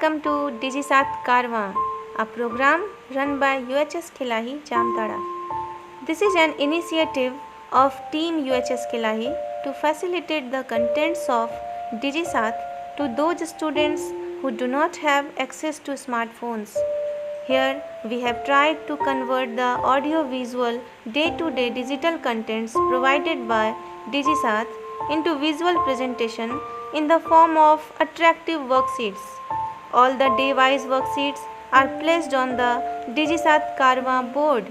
Welcome to DigiSath Karwa, a program run by UHS Khilahi Jamtara. This is an initiative of Team UHS Khilahi to facilitate the contents of DigiSath to those students who do not have access to smartphones. Here we have tried to convert the audio-visual day-to-day digital contents provided by DigiSath into visual presentation in the form of attractive worksheets. All the day-wise worksheets are placed on the DigiSath Karwa board.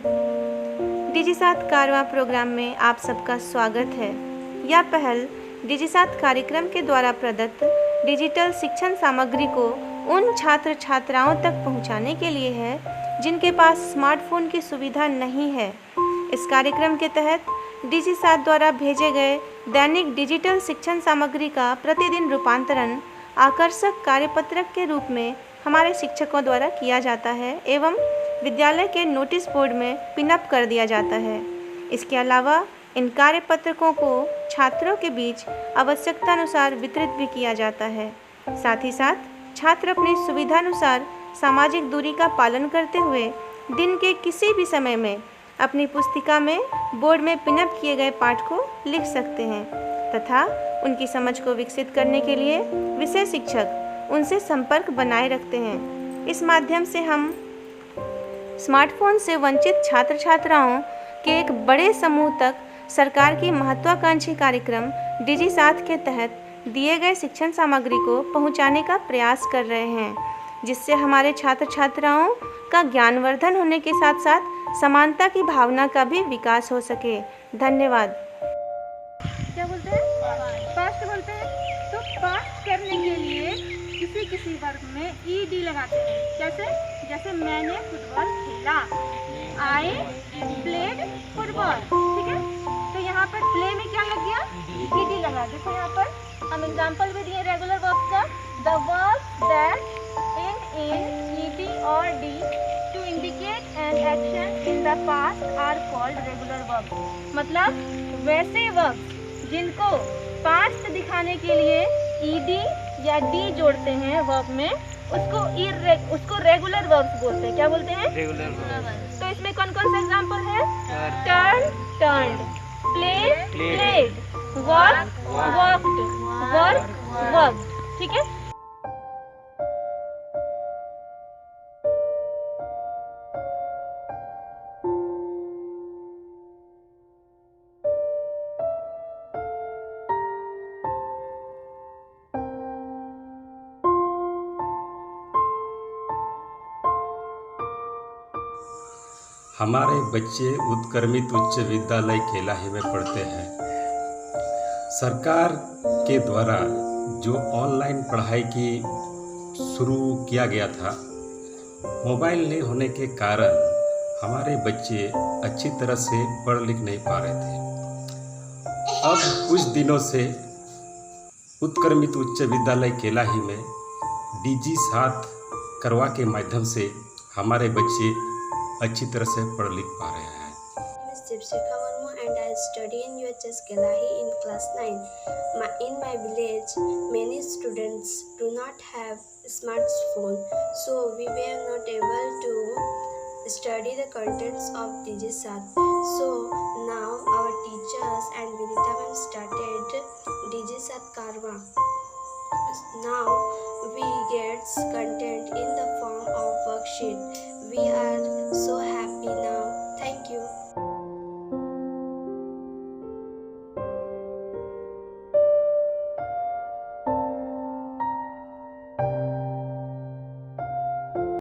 DigiSath Karwa program में आप सबका स्वागत है। यह पहल DigiSath कार्यक्रम के द्वारा प्रदत्त डिजिटल शिक्षण सामग्री को उन छात्र छात्राओं तक पहुंचाने के लिए है जिनके पास स्मार्टफोन की सुविधा नहीं है। इस कार्यक्रम के तहत DigiSath द्वारा भेजे गए दैनिक डिजिटल शिक्षण सामग्री का प्रतिदिन रूपांतरण आकर्षक कार्यपत्रक के रूप में हमारे शिक्षकों द्वारा किया जाता है एवं विद्यालय के नोटिस बोर्ड में पिनअप कर दिया जाता है। इसके अलावा इन कार्यपत्रकों को छात्रों के बीच आवश्यकतानुसार वितरित भी किया जाता है। साथ ही साथ छात्र अपनी सुविधानुसार सामाजिक दूरी का पालन करते हुए दिन के किसी भी समय में अपनी पुस्तिका में बोर्ड में पिनअप किए गए पाठ को लिख सकते हैं तथा उनकी समझ को विकसित करने के लिए विषय शिक्षक उनसे संपर्क बनाए रखते हैं। इस माध्यम से हम स्मार्टफोन से वंचित छात्र छात्राओं के एक बड़े समूह तक सरकार की महत्वाकांक्षी कार्यक्रम DigiSath के तहत दिए गए शिक्षण सामग्री को पहुंचाने का प्रयास कर रहे हैं, जिससे हमारे छात्र छात्राओं का ज्ञानवर्धन होने के साथ साथ समानता की भावना का भी विकास हो सके। धन्यवाद। क्या बोलते हैं? पास्ट बोलते हैं। तो पास्ट करने के लिए किसी वर्ग में ed लगाते हैं। कैसे? जैसे मैंने फुटबॉल खेला, आई प्लेड फुटबॉल। ठीक है, तो यहाँ पर प्ले में क्या लग गया? ed लगा। देखो यहाँ पर हम एग्जाम्पल भी दिए रेगुलर वर्ब का। The verb that end in ed or d to indicate an action in the past are called regular verbs। मतलब वैसे वर्ब जिनको पास्ट दिखाने के लिए ed या d जोड़ते हैं वर्ब में, उसको रेगुलर वर्ब्स बोलते हैं। क्या बोलते हैं? Regular verbs. तो इसमें कौन कौन से एग्जांपल है? Turn turned, play played, work worked, work worked. ठीक है। हमारे बच्चे उत्क्रमित उच्च विद्यालय खेलाही में पढ़ते हैं। सरकार के द्वारा जो ऑनलाइन पढ़ाई की शुरू किया गया था, मोबाइल नहीं होने के कारण हमारे बच्चे अच्छी तरह से पढ़ लिख नहीं पा रहे थे। अब कुछ दिनों से उत्क्रमित उच्च विद्यालय खेलाही में DigiSath करवा के माध्यम से हमारे बच्चे अच्छी तरह से पढ़ लिख पा रहे हैं। Dipshika Murmu and I study in UHS Khilahi in class 9. In my village, many students do not have smartphone, so we were not able to study the contents of DigiSath. So now our teachers and Vinita ma'am started DigiSath Karwa. Now we get content in the form of worksheet. We are